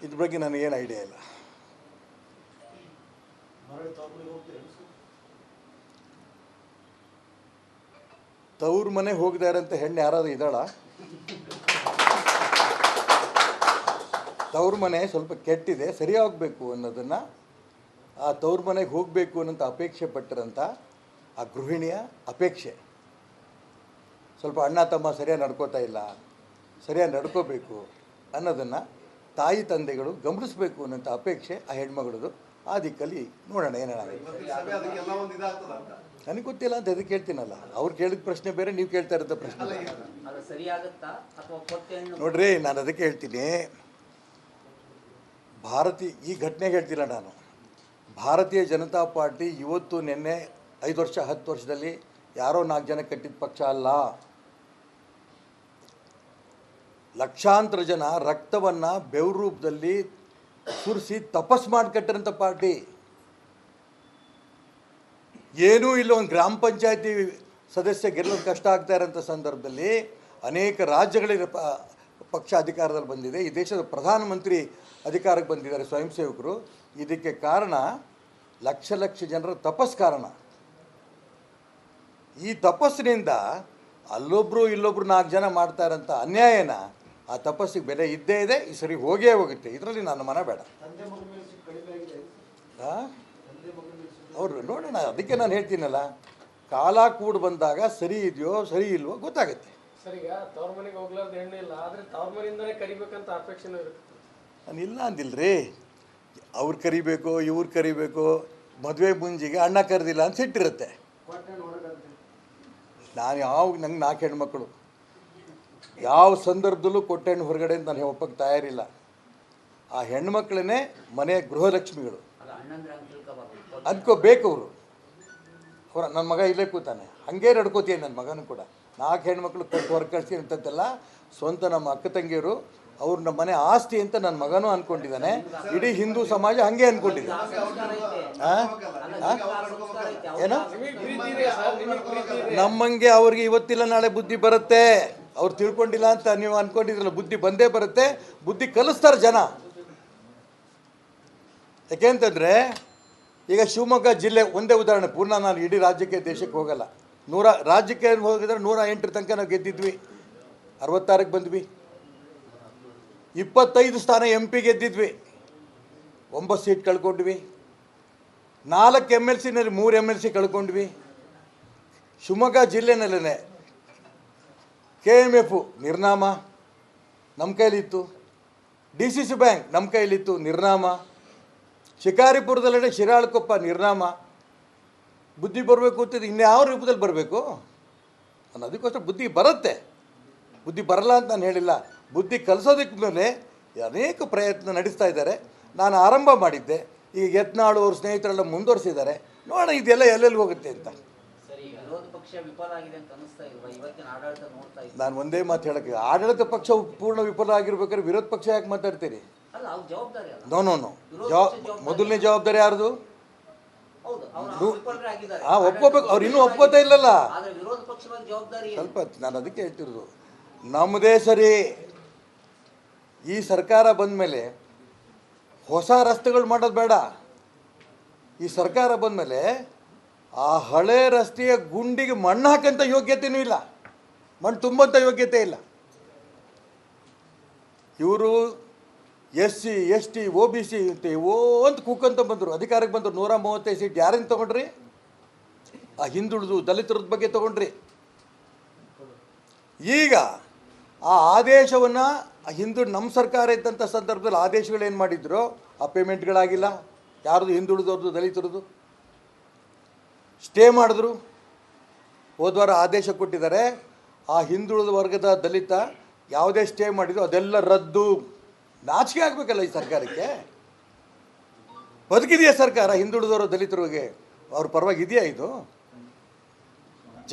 ಇದ್ರ ಬಗ್ಗೆ ನನಗೇನು ಐಡಿಯಾ ಇಲ್ಲ. ತವ್ರ ಮನೆ ಹೋಗಿದಾರಂತ ಹೆಣ್ಣು ಯಾರಾದರೂ ಇದ್ದಾಳ? ತವ್ರ ಮನೆ ಸ್ವಲ್ಪ ಕೆಟ್ಟಿದೆ, ಸರಿ ಆಗಬೇಕು ಅನ್ನೋದನ್ನು, ಆ ತವ್ರ ಮನೆಗೆ ಹೋಗಬೇಕು ಅನ್ನೋಂಥ ಅಪೇಕ್ಷೆ ಪಟ್ಟಿರಂಥ ಆ ಗೃಹಿಣಿಯ ಅಪೇಕ್ಷೆ. ಸ್ವಲ್ಪ ಅಣ್ಣ ತಮ್ಮ ಸರಿಯಾಗಿ ನಡ್ಕೋತಾ ಇಲ್ಲ, ಸರಿಯಾಗಿ ನಡ್ಕೋಬೇಕು ಅನ್ನೋದನ್ನು ತಾಯಿ ತಂದೆಗಳು ಗಮನಿಸಬೇಕು ಅನ್ನೋಂಥ ಅಪೇಕ್ಷೆ ಆ ಹೆಣ್ಮಗಳದು. ಆ ದಿಕ್ಕಲ್ಲಿ ನೋಡೋಣ ಏನೇನಾಗುತ್ತೆ. ನನಗೆ ಗೊತ್ತಿಲ್ಲ ಅಂತ ಅದಕ್ಕೆ ಕೇಳ್ತೀನಲ್ಲ. ಅವ್ರು ಕೇಳಿದ ಪ್ರಶ್ನೆ ಬೇರೆ, ನೀವು ಕೇಳ್ತಾ ಇರೋಂಥ ಪ್ರಶ್ನೆ ಬೇರೆ. ನೋಡ್ರಿ, ನಾನು ಅದಕ್ಕೆ ಹೇಳ್ತೀನಿ, ಈ ಘಟನೆಗೆ ಹೇಳ್ತಿಲ್ಲ ನಾನು. ಭಾರತೀಯ ಜನತಾ ಪಾರ್ಟಿ ಇವತ್ತು ನಿನ್ನೆ 5 ವರ್ಷ 10 ವರ್ಷದಲ್ಲಿ ಯಾರೋ 4 ಜನ ಕಟ್ಟಿದ ಪಕ್ಷ ಅಲ್ಲ. ಲಕ್ಷಾಂತರ ಜನ ರಕ್ತವನ್ನು ಬೆವರು ರೂಪದಲ್ಲಿ ಸುರಿಸಿ ತಪಸ್ ಮಾಡಿ ಕಟ್ಟಿರೋಂಥ ಪಾರ್ಟಿ. ಏನೂ ಇಲ್ಲ, ಒಂದು ಗ್ರಾಮ ಪಂಚಾಯತಿ ಸದಸ್ಯ ಗೆಲ್ಲೋದು ಕಷ್ಟ ಆಗ್ತಾ ಇರೋಂಥ ಸಂದರ್ಭದಲ್ಲಿ ಅನೇಕ ರಾಜ್ಯಗಳಿಗೆ ಪಕ್ಷ ಅಧಿಕಾರದಲ್ಲಿ ಬಂದಿದೆ. ಈ ದೇಶದ ಪ್ರಧಾನಮಂತ್ರಿ ಅಧಿಕಾರಕ್ಕೆ ಬಂದಿದ್ದಾರೆ ಸ್ವಯಂ ಸೇವಕರು. ಇದಕ್ಕೆ ಕಾರಣ ಲಕ್ಷ ಜನರ ತಪಸ್ ಕಾರಣ. ಈ ತಪಸ್ಸಿನಿಂದ ಅಲ್ಲೊಬ್ಬರು ಇಲ್ಲೊಬ್ರು 4 ಜನ ಮಾಡ್ತಾ ಇರೋಂಥ ಅನ್ಯಾಯನ, ಆ ತಪಸ್ಸಿಗೆ ಬೆಲೆ ಇದ್ದೇ ಇದೆ. ಈ ಸರಿ ಹೋಗೇ ಹೋಗುತ್ತೆ, ಇದರಲ್ಲಿ ನನ್ನ ಮನ ಬೇಡ. ಅವರು ನೋಡೋಣ, ಅದಕ್ಕೆ ನಾನು ಹೇಳ್ತೀನಲ್ಲ, ಕಾಲ ಕೂಡಿ ಬಂದಾಗ ಸರಿ ಇದೆಯೋ ಸರಿ ಇಲ್ವೋ ಗೊತ್ತಾಗುತ್ತೆ. ನಾನು ಇಲ್ಲ ಅಂದಿಲ್ರಿ, ಅವ್ರು ಕರಿಬೇಕು ಇವ್ರು ಕರಿಬೇಕು, ಮದುವೆ ಮುಂಜಿಗೆ ಅಣ್ಣ ಕರೆದಿಲ್ಲ ಅಂತ ಸಿಟ್ಟಿರುತ್ತೆ. ನಾನು ನಂಗೆ 4 ಹೆಣ್ಮಕ್ಳು, ಯಾವ ಸಂದರ್ಭದಲ್ಲೂ ಕೊಟ್ಟೆಣ್ಣು ಹೊರಗಡೆ ಅಂತ ನಾನು ಒಪ್ಪಕ್ಕೆ ತಯಾರಿಲ್ಲ. ಆ ಹೆಣ್ಮಕ್ಳನ್ನೇ ಮನೆಯ ಗೃಹಲಕ್ಷ್ಮಿಗಳು ಅನ್ಕೋಬೇಕು. ಅವ್ರ ನನ್ನ ಮಗ ಇಲ್ಲೇ ಕೂತಾನೆ, ಹಾಗೇ ನಡ್ಕೋತೀನಿ ನನ್ನ ಮಗನೂ ಕೂಡ. 4 ಹೆಣ್ಮಕ್ಳು ಕಟ್ಟು ಹೊರ ಕಳಿಸಿ ಅಂತಂತೆಲ್ಲ ಸ್ವಂತ ನಮ್ಮ ಅಕ್ಕ ತಂಗಿಯರು, ಅವ್ರು ನಮ್ಮ ಮನೆ ಆಸ್ತಿ ಅಂತ ನನ್ನ ಮಗನೂ ಅಂದ್ಕೊಂಡಿದ್ದಾನೆ. ಇಡೀ ಹಿಂದೂ ಸಮಾಜ ಹಾಗೆ ಅಂದ್ಕೊಂಡಿದೆ. ಏನು ನಮ್ಮಂಗೆ ಅವ್ರಿಗೆ ಇವತ್ತಿಲ್ಲ ನಾಳೆ ಬುದ್ಧಿ ಬರುತ್ತೆ. ಅವ್ರು ತಿಳ್ಕೊಂಡಿಲ್ಲ ಅಂತ ನೀವು ಅಂದ್ಕೊಂಡಿದ್ರಲ್ಲ, ಬುದ್ಧಿ ಬಂದೇ ಬರುತ್ತೆ. ಬುದ್ಧಿ ಕಲಿಸ್ತಾರೆ ಜನ. ಯಾಕೆಂತಂದರೆ ಈಗ ಶಿವಮೊಗ್ಗ ಜಿಲ್ಲೆ ಒಂದೇ ಉದಾಹರಣೆ, ಪೂರ್ಣ ನಾನು ಇಡೀ ರಾಜ್ಯಕ್ಕೆ ದೇಶಕ್ಕೆ ಹೋಗಲ್ಲ. ರಾಜ್ಯಕ್ಕೆ ಹೋಗಿದ್ರೆ 108 ತನಕ ನಾವು ಗೆದ್ದಿದ್ವಿ, 66ಕ್ಕೆ ಬಂದ್ವಿ. 25 ಸ್ಥಾನ MP ಗೆದ್ದಿದ್ವಿ, 9 ಸೀಟ್ ಕಳ್ಕೊಂಡ್ವಿ. 4 MLCನಲ್ಲಿ 3 MLC ಕಳ್ಕೊಂಡ್ವಿ. ಶಿವಮೊಗ್ಗ ಜಿಲ್ಲೆನಲ್ಲೇ KMF ನಿರ್ನಾಮ ನಮ್ಮ ಕೈಲಿತ್ತು, DCC ಬ್ಯಾಂಕ್ ನಮ್ಮ ಕೈಲಿತ್ತು ನಿರ್ನಾಮ, ಶಿಕಾರಿಪುರದಲ್ಲೇ ಶಿರಾಳಕೊಪ್ಪ ನಿರ್ನಾಮ. ಬುದ್ಧಿ ಬರಬೇಕು ಅಂತಿದ್ದು ಇನ್ಯಾವ ರೂಪದಲ್ಲಿ ಬರಬೇಕು? ನಾನು ಅದಕ್ಕೋಸ್ಕರ ಬುದ್ಧಿ ಬರುತ್ತೆ, ಬುದ್ಧಿ ಬರಲ್ಲ ಅಂತ ನಾನು ಹೇಳಿಲ್ಲ. ಬುದ್ಧಿ ಕಲಿಸೋದಕ್ಕೆ ಮೇಲೆ ಅನೇಕ ಪ್ರಯತ್ನ ನಡೆಸ್ತಾ ಇದ್ದಾರೆ. ನಾನು ಆರಂಭ ಮಾಡಿದ್ದೆ, ಈಗ ಯತ್ನಾಳು ಅವ್ರ ಸ್ನೇಹಿತರೆಲ್ಲ ಮುಂದುವರಿಸಿದ್ದಾರೆ. ನೋಡೋಣ ಇದೆಲ್ಲ ಎಲ್ಲೆಲ್ಲಿ ಹೋಗುತ್ತೆ ಅಂತ. ನಾನು ಒಂದೇ ಮಾತು ಹೇಳಕ್ಕೆ, ಆಡಳಿತ ಪಕ್ಷ ಪೂರ್ಣ ವಿಫಲ ಆಗಿರ್ಬೇಕಾದ್ರೆ ವಿರೋಧ ಪಕ್ಷ ಯಾಕೆ ಮಾತಾಡ್ತೀರಿ? ನೋ ಮೊದಲನೇ ಜವಾಬ್ದಾರಿ ಯಾರ್ದು? ಒಪ್ಕೋಬೇಕು. ಅವ್ರು ಇನ್ನೂ ಒಪ್ಕೋತಾ ಇಲ್ಲಲ್ಲ. ಸ್ವಲ್ಪ ನಾನು ಅದಕ್ಕೆ ಹೇಳ್ತಿರೋದು, ನಮ್ಮದೇ ಸರಿ. ಈ ಸರ್ಕಾರ ಬಂದ ಮೇಲೆ ಹೊಸ ರಸ್ತೆಗಳು ಮಾಡೋದು ಬೇಡ. ಈ ಸರ್ಕಾರ ಬಂದ ಮೇಲೆ ಆ ಹಳೆ ರಸ್ತೆಯ ಗುಂಡಿಗೆ ಮಣ್ಣು ಹಾಕಂತ ಯೋಗ್ಯತೆಯೂ ಇಲ್ಲ, ಮಣ್ಣು ತುಂಬಂಥ ಯೋಗ್ಯತೆ ಇಲ್ಲ. ಇವರು SC ST OBC ಅಂತ ಕೂಕಂತ ಬಂದರು, ಅಧಿಕಾರಕ್ಕೆ ಬಂದರು. 135 ಸೀಟ್ ಯಾರಿಂದ ತೊಗೊಂಡ್ರಿ? ಆ ಹಿಂದುಳಿದು ದಲಿತರದ ಬಗ್ಗೆ ತೊಗೊಂಡ್ರಿ. ಈಗ ಆ ಆದೇಶವನ್ನು ನಮ್ಮ ಸರ್ಕಾರ ಇದ್ದಂಥ ಸಂದರ್ಭದಲ್ಲಿ ಆದೇಶಗಳೇನು ಮಾಡಿದ್ರು? ಆ ಪೇಮೆಂಟ್ಗಳಾಗಿಲ್ಲ. ಯಾರ್ದು? ಹಿಂದುಳಿದವ್ರದ್ದು, ದಲಿತರದ್ದು ಸ್ಟೇ ಮಾಡಿದ್ರು. ಹೋದ್ವಾರ ಆದೇಶ ಕೊಟ್ಟಿದ್ದಾರೆ, ಆ ಹಿಂದುಳಿದ ವರ್ಗದ ದಲಿತ ಯಾವುದೇ ಸ್ಟೇ ಮಾಡಿದ್ರು ಅದೆಲ್ಲ ರದ್ದು. ನಾಚಿಕೆ ಆಗಬೇಕಲ್ಲ ಈ ಸರ್ಕಾರಕ್ಕೆ. ಬದುಕಿದೆಯಾ ಸರ್ಕಾರ ಹಿಂದುಳಿದವರು ದಲಿತರಿಗೆ? ಅವ್ರ ಪರವಾಗಿ ಇದೆಯಾ ಇದು?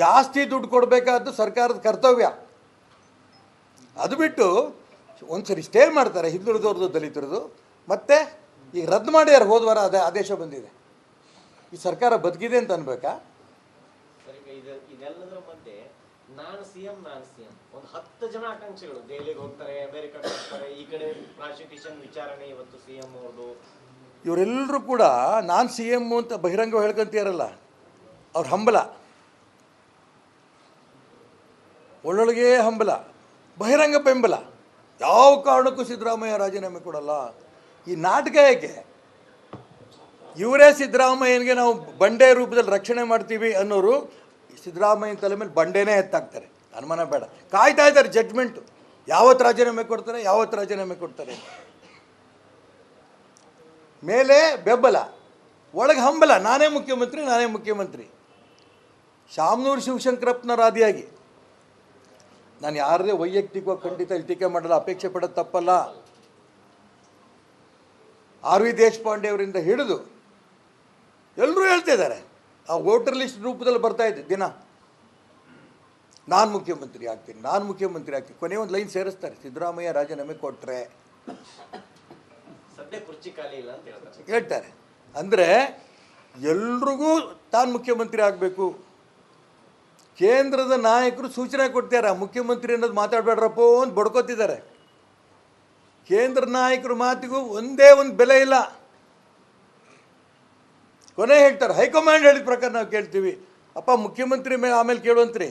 ಜಾಸ್ತಿ ದುಡ್ಡು ಕೊಡಬೇಕಾದ್ದು ಸರ್ಕಾರದ ಕರ್ತವ್ಯ. ಅದು ಬಿಟ್ಟು ಒಂದು ಸರಿ ಸ್ಟೇ ಮಾಡ್ತಾರೆ ಹಿಂದುಳಿದವ್ರದ್ದು ದಲಿತರದು, ಮತ್ತೆ ಈಗ ರದ್ದು ಮಾಡ್ಯಾರ. ಹೋದ್ವಾರ ಅದೇ ಆದೇಶ ಬಂದಿದೆ. ಈ ಸರ್ಕಾರ ಬದುಕಿದೆ ಅಂತ ಅನ್ಬೇಕಾ? ಇದೆಲ್ಲದರ ಮಧ್ಯೆ ನಾನು ಸಿಎಂ ಒಂದು 10 ಜನ ಆಕಾಂಕ್ಷಿಗಳು ದೆಹಲಿಗೆ ಹೋಗ್ತಾರೆ, ಅಮೆರಿಕಕ್ಕೆ ಹೋಗ್ತಾರೆ. ಈ ಕಡೆ ಪ್ರಾಸಿಕ್ಯೂಷನ್ ವಿಚಾರಣೆ ಇವತ್ತು ಸಿಎಂ ಅವ್ರದ್ದು. ಇವರೆಲ್ಲರೂ ಕೂಡ ನಾನು ಸಿ ಎಮ್ ಅಂತ ಬಹಿರಂಗ ಹೇಳ್ಕೊಂತೀರಲ್ಲ, ಅವ್ರ ಹಂಬಲ, ಒಳ್ಳೊಳಗೆ ಹಂಬಲ, ಬಹಿರಂಗ ಬೆಂಬಲ. ಯಾವ ಕಾರಣಕ್ಕೂ ಸಿದ್ದರಾಮಯ್ಯ ರಾಜೀನಾಮೆ ಕೊಡಲ್ಲ. ಈ ನಾಟಕ ಯಾಕೆ? ಇವರೇ ಸಿದ್ದರಾಮಯ್ಯನಿಗೆ ನಾವು ಬಂಡೆ ರೂಪದಲ್ಲಿ ರಕ್ಷಣೆ ಮಾಡ್ತೀವಿ ಅನ್ನೋರು ಸಿದ್ದರಾಮಯ್ಯನ ತಲೆ ಮೇಲೆ ಬಂಡೆನೇ ಎತ್ತಾಕ್ತಾರೆ, ಅನುಮಾನ ಬೇಡ. ಕಾಯ್ತಾ ಇದ್ದಾರೆ ಜಡ್ಜ್ಮೆಂಟು, ಯಾವತ್ತು ರಾಜೀನಾಮೆ ಕೊಡ್ತಾರೆ, ಯಾವತ್ತು ರಾಜೀನಾಮೆ ಕೊಡ್ತಾರೆ. ಮೇಲೆ ಬೆಂಬಲ, ಒಳಗೆ ಹಂಬಲ, ನಾನೇ ಮುಖ್ಯಮಂತ್ರಿ. ಶಾಮನೂರು ಶಿವಶಂಕರಪ್ಪನವರ ಆದಿಯಾಗಿ ನಾನು ಯಾರದೇ ವೈಯಕ್ತಿಕವಾಗಿ ಖಂಡಿತ ಇಲ್ಲಿ ಟೀಕೆ ಮಾಡಲ್ಲ, ಅಪೇಕ್ಷೆ ಪಡೋದು ತಪ್ಪಲ್ಲ. ಆರ್ ವಿ ದೇಶಪಾಂಡೆ ಅವರಿಂದ ಹಿಡಿದು ಎಲ್ಲರೂ ಹೇಳ್ತಾ ಇದ್ದಾರೆ. ಆ ವೋಟರ್ ಲಿಸ್ಟ್ ರೂಪದಲ್ಲಿ ಬರ್ತಾ ಇದೆ ದಿನ, ನಾನು ಮುಖ್ಯಮಂತ್ರಿ ಆಗ್ತೀನಿ. ಕೊನೆ ಒಂದು ಲೈನ್ ಸೇರಿಸ್ತಾರೆ, ಸಿದ್ದರಾಮಯ್ಯ ರಾಜೀನಾಮೆ ಕೊಟ್ಟರೆ ಸದ್ಯ ಕುರ್ಚಿ ಖಾಲಿ ಇಲ್ಲ ಅಂತ ಹೇಳ್ತಾರೆ. ಅಂದರೆ ಎಲ್ರಿಗೂ ತಾನು ಮುಖ್ಯಮಂತ್ರಿ ಆಗಬೇಕು. ಕೇಂದ್ರದ ನಾಯಕರು ಸೂಚನೆ ಕೊಡ್ತಾರೆ, ಮುಖ್ಯಮಂತ್ರಿ ಅನ್ನೋದು ಮಾತಾಡಬೇಡ್ರಪ್ಪೋ ಅಂತ ಬಡ್ಕೋತಿದ್ದಾರೆ. ಕೇಂದ್ರ ನಾಯಕರ ಮಾತಿಗೂ ಒಂದೇ ಒಂದು ಬೆಲೆ ಇಲ್ಲ. ಕೊನೆ ಹೇಳ್ತಾರೆ, ಹೈಕಮಾಂಡ್ ಹೇಳಿದ ಪ್ರಕಾರ ನಾವು ಕೇಳ್ತೀವಿ. ಅಪ್ಪ ಮುಖ್ಯಮಂತ್ರಿ ಮೇಲೆ ಆಮೇಲೆ ಕೇಳುವಂತ್ರಿ.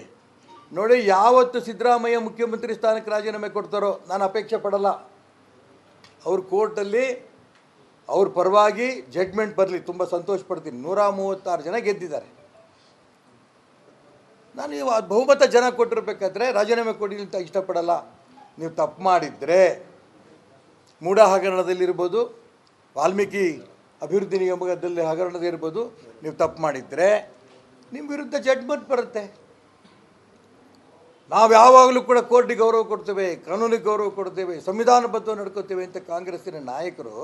ನೋಡಿ, ಯಾವತ್ತು ಸಿದ್ದರಾಮಯ್ಯ ಮುಖ್ಯಮಂತ್ರಿ ಸ್ಥಾನಕ್ಕೆ ರಾಜೀನಾಮೆ ಕೊಡ್ತಾರೋ ನಾನು ಅಪೇಕ್ಷೆ ಪಡಲ್ಲ. ಅವ್ರ ಕೋರ್ಟಲ್ಲಿ ಅವ್ರ ಪರವಾಗಿ ಜಡ್ಜ್ಮೆಂಟ್ ಬರಲಿ, ತುಂಬ ಸಂತೋಷ ಪಡ್ತೀನಿ. 136 ಜನ ಗೆದ್ದಿದ್ದಾರೆ. ನಾನು ಬಹುಮತ ಜನ ಕೊಟ್ಟಿರ್ಬೇಕಾದ್ರೆ ರಾಜೀನಾಮೆ ಕೊಡಿ ಅಂತ ಇಷ್ಟಪಡಲ್ಲ. ನೀವು ತಪ್ಪು ಮಾಡಿದರೆ, ಮೂಢ ಹಗರಣದಲ್ಲಿರ್ಬೋದು, ವಾಲ್ಮೀಕಿ ಅಭಿವೃದ್ಧಿ ನಿಗಮದಲ್ಲಿ ಹಗರಣದಿರ್ಬೋದು, ನೀವು ತಪ್ಪು ಮಾಡಿದರೆ ನಿಮ್ಮ ವಿರುದ್ಧ ಜಡ್ಜ್ಮೆಂಟ್ ಬರುತ್ತೆ. ನಾವು ಯಾವಾಗಲೂ ಕೂಡ ಕೋರ್ಟಿಗೆ ಗೌರವ ಕೊಡ್ತೇವೆ, ಕಾನೂನಿಗೆ ಗೌರವ ಕೊಡ್ತೇವೆ, ಸಂವಿಧಾನಬದ್ಧ ನಡ್ಕೋತೇವೆ ಅಂತ ಕಾಂಗ್ರೆಸ್ಸಿನ ನಾಯಕರು,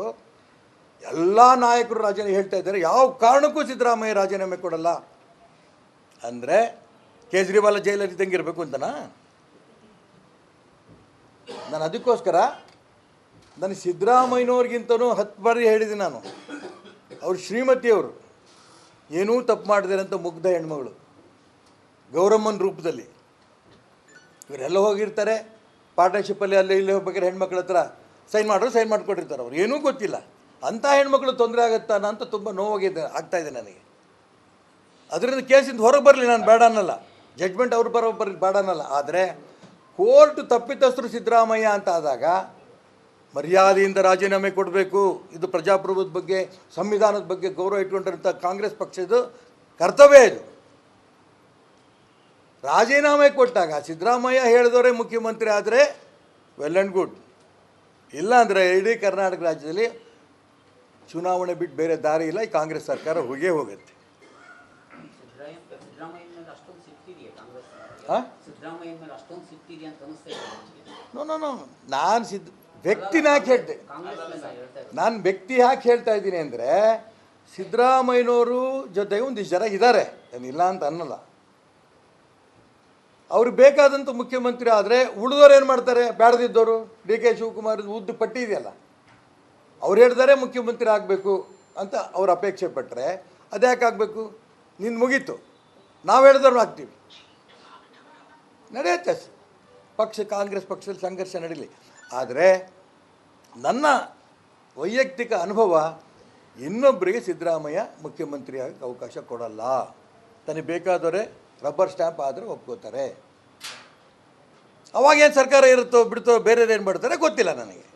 ಎಲ್ಲ ನಾಯಕರು ರಾಜೀನಾಮೆ ಹೇಳ್ತಾ ಇದ್ದಾರೆ. ಯಾವ ಕಾರಣಕ್ಕೂ ಸಿದ್ದರಾಮಯ್ಯ ರಾಜೀನಾಮೆ ಕೊಡಲ್ಲ. ಅಂದರೆ ಕೇಜ್ರಿವಾಲ್ ಜೈಲಲ್ಲಿ ಇದ್ದಂಗಿರಬೇಕು ಅಂತನಾ? ನಾನು ಅದಕ್ಕೋಸ್ಕರ ನಾನು ಸಿದ್ದರಾಮಯ್ಯನವ್ರಿಗಿಂತನೂ 10 ಬಾರಿ ಹೇಳಿದ್ದೀನಿ. ನಾನು ಅವ್ರ ಶ್ರೀಮತಿಯವರು ಏನೂ ತಪ್ಪು ಮಾಡಿದ್ದಾರೆ ಅಂತ ಮುಗ್ಧ ಹೆಣ್ಮಗಳು, ಗೌರಮ್ಮನ ರೂಪದಲ್ಲಿ. ಇವರೆಲ್ಲ ಹೋಗಿರ್ತಾರೆ ಪಾರ್ಟ್ನರ್ಶಿಪ್ಪಲ್ಲಿ, ಅಲ್ಲಿ ಇಲ್ಲಿ ಹೋಗ್ಬೇಕಾದ್ರೆ ಹೆಣ್ಮಕ್ಳ ಹತ್ರ ಸೈನ್ ಮಾಡಿಕೊಟ್ಟಿರ್ತಾರೆ. ಅವ್ರು ಏನೂ ಗೊತ್ತಿಲ್ಲ. ಅಂಥ ಹೆಣ್ಮಕ್ಳು ತೊಂದರೆ ಆಗುತ್ತಾನ ಅಂತ ತುಂಬ ಆಗ್ತಾಯಿದೆ ನನಗೆ. ಅದರಿಂದ ಕೇಸಿಂದ ಹೊರಗೆ ಬರಲಿ, ನಾನು ಬೇಡ ಅನ್ನಲ್ಲ. ಜಡ್ಜ್ಮೆಂಟ್ ಅವ್ರು ಬರಲಿ ಬೇಡ ಅನ್ನಲ್ಲ. ಆದರೆ ಕೋರ್ಟ್ ತಪ್ಪಿತಸ್ಥರು ಸಿದ್ದರಾಮಯ್ಯ ಅಂತ ಆದಾಗ ಮರ್ಯಾದೆಯಿಂದ ರಾಜೀನಾಮೆ ಕೊಡಬೇಕು. ಇದು ಪ್ರಜಾಪ್ರಭುತ್ವದ ಬಗ್ಗೆ, ಸಂವಿಧಾನದ ಬಗ್ಗೆ ಗೌರವ ಇಟ್ಕೊಂಡಿರೋಂಥ ಕಾಂಗ್ರೆಸ್ ಪಕ್ಷದ ಕರ್ತವ್ಯ ಇದು. ರಾಜೀನಾಮೆ ಕೊಟ್ಟಾಗ ಸಿದ್ದರಾಮಯ್ಯ ಹೇಳಿದವರೇ ಮುಖ್ಯಮಂತ್ರಿ ಆದರೆ ವೆಲ್ ಆ್ಯಂಡ್ ಗುಡ್. ಇಲ್ಲ ಅಂದರೆ ಇಡೀ ಕರ್ನಾಟಕ ರಾಜ್ಯದಲ್ಲಿ ಚುನಾವಣೆ ಬಿಟ್ಟು ಬೇರೆ ದಾರಿ ಇಲ್ಲ. ಈ ಕಾಂಗ್ರೆಸ್ ಸರ್ಕಾರ ಹೋಗುತ್ತೆ. ನಾನು ವ್ಯಕ್ತಿನ ಯಾಕೆ ಹೇಳ್ತೆ, ನಾನು ವ್ಯಕ್ತಿ ಯಾಕೆ ಹೇಳ್ತಾ ಇದ್ದೀನಿ ಅಂದರೆ, ಸಿದ್ದರಾಮಯ್ಯನವರು ಜೊತೆಗೆ ಒಂದಿಷ್ಟು ಜನ ಇದ್ದಾರೆ, ಇಲ್ಲ ಅಂತ ಅನ್ನಲ್ಲ. ಅವ್ರಿಗೆ ಬೇಕಾದಂಥ ಮುಖ್ಯಮಂತ್ರಿ ಆದರೆ ಉಳಿದವ್ರು ಏನು ಮಾಡ್ತಾರೆ? ಬೇಡದಿದ್ದವರು ಡಿ ಕೆ ಶಿವಕುಮಾರ್ ಉದ್ದು ಪಟ್ಟಿ ಇದೆಯಲ್ಲ, ಅವ್ರು ಹೇಳಿದರೆ ಮುಖ್ಯಮಂತ್ರಿ ಆಗಬೇಕು ಅಂತ ಅವ್ರು ಅಪೇಕ್ಷೆ ಪಟ್ಟರೆ ಅದ್ಯಾಕೆ ಆಗಬೇಕು? ನಿನ್ನ ಮುಗೀತು, ನಾವು ಹೇಳಿದವ್ರು ಆಗ್ತೀವಿ, ನಡೆಯುತ್ತೆ. ಕಾಂಗ್ರೆಸ್ ಪಕ್ಷದಲ್ಲಿ ಸಂಘರ್ಷ ನಡೀಲಿ. ಆದರೆ ನನ್ನ ವೈಯಕ್ತಿಕ ಅನುಭವ, ಇನ್ನೊಬ್ಬರಿಗೆ ಸಿದ್ದರಾಮಯ್ಯ ಮುಖ್ಯಮಂತ್ರಿ ಆಗಕ್ಕೆ ಅವಕಾಶ ಕೊಡಲ್ಲ. ತನಗೆ ಬೇಕಾದವರೇ ರಬ್ಬರ್ ಸ್ಟ್ಯಾಂಪ್ ಆದರೆ ಒಪ್ಕೋತಾರೆ. ಅವಾಗೇನು ಸರ್ಕಾರ ಇರುತ್ತೋ ಬಿಡ್ತೋ, ಬೇರೆದೇನು ಮಾಡ್ತಾರೆ ಗೊತ್ತಿಲ್ಲ ನನಗೆ.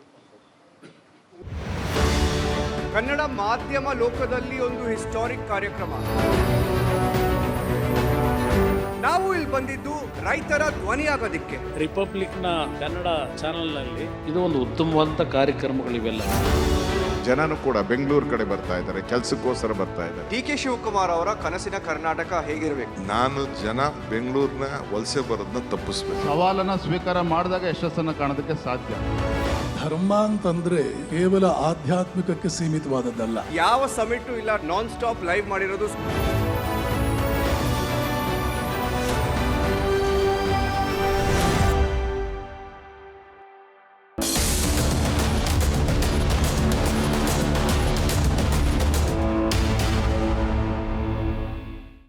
ಕನ್ನಡ ಮಾಧ್ಯಮ ಲೋಕದಲ್ಲಿ ಒಂದು ಹಿಸ್ಟಾರಿಕ್ ಕಾರ್ಯಕ್ರಮ. ನಾವು ಇಲ್ಲಿ ಬಂದಿದ್ದು ರೈತರ ಧ್ವನಿಯಾಗೋದಿಕ್ಕೆ. ರಿಪಬ್ಲಿಕ್ನ ಕನ್ನಡ ಚಾನೆಲ್ನಲ್ಲಿ ಇದು ಒಂದು ಉತ್ತಮವಾದಂಥ ಕಾರ್ಯಕ್ರಮಗಳಿವೆಲ್ಲ. ಜನನು ಕೂಡ ಬೆಂಗಳೂರು ಕಡೆ ಬರ್ತಾ ಇದ್ದಾರೆ, ಕೆಲಸಕ್ಕೋಸ್ಕರ ಬರ್ತಾ ಇದ್ದಾರೆ. ಡಿ ಕೆ ಶಿವಕುಮಾರ್ ಅವರ ಕನಸಿನ ಕರ್ನಾಟಕ ಹೇಗಿರಬೇಕು? ನಾನು ಜನ ಬೆಂಗಳೂರಿನ ವಲಸೆ ಬರೋದನ್ನ ತಪ್ಪಿಸ್ಬೇಕು. ಸವಾಲನ್ನ ಸ್ವೀಕಾರ ಮಾಡಿದಾಗ ಯಶಸ್ಸನ್ನು ಕಾಣೋದಕ್ಕೆ ಸಾಧ್ಯ. ಧರ್ಮ ಅಂತಂದ್ರೆ ಕೇವಲ ಆಧ್ಯಾತ್ಮಿಕಕ್ಕೆ ಸೀಮಿತವಾದದ್ದಲ್ಲ. ಯಾವ ಸಮಿಟು ಇಲ್ಲ, ನಾನ್ ಸ್ಟಾಪ್ ಲೈವ್ ಮಾಡಿರೋದು.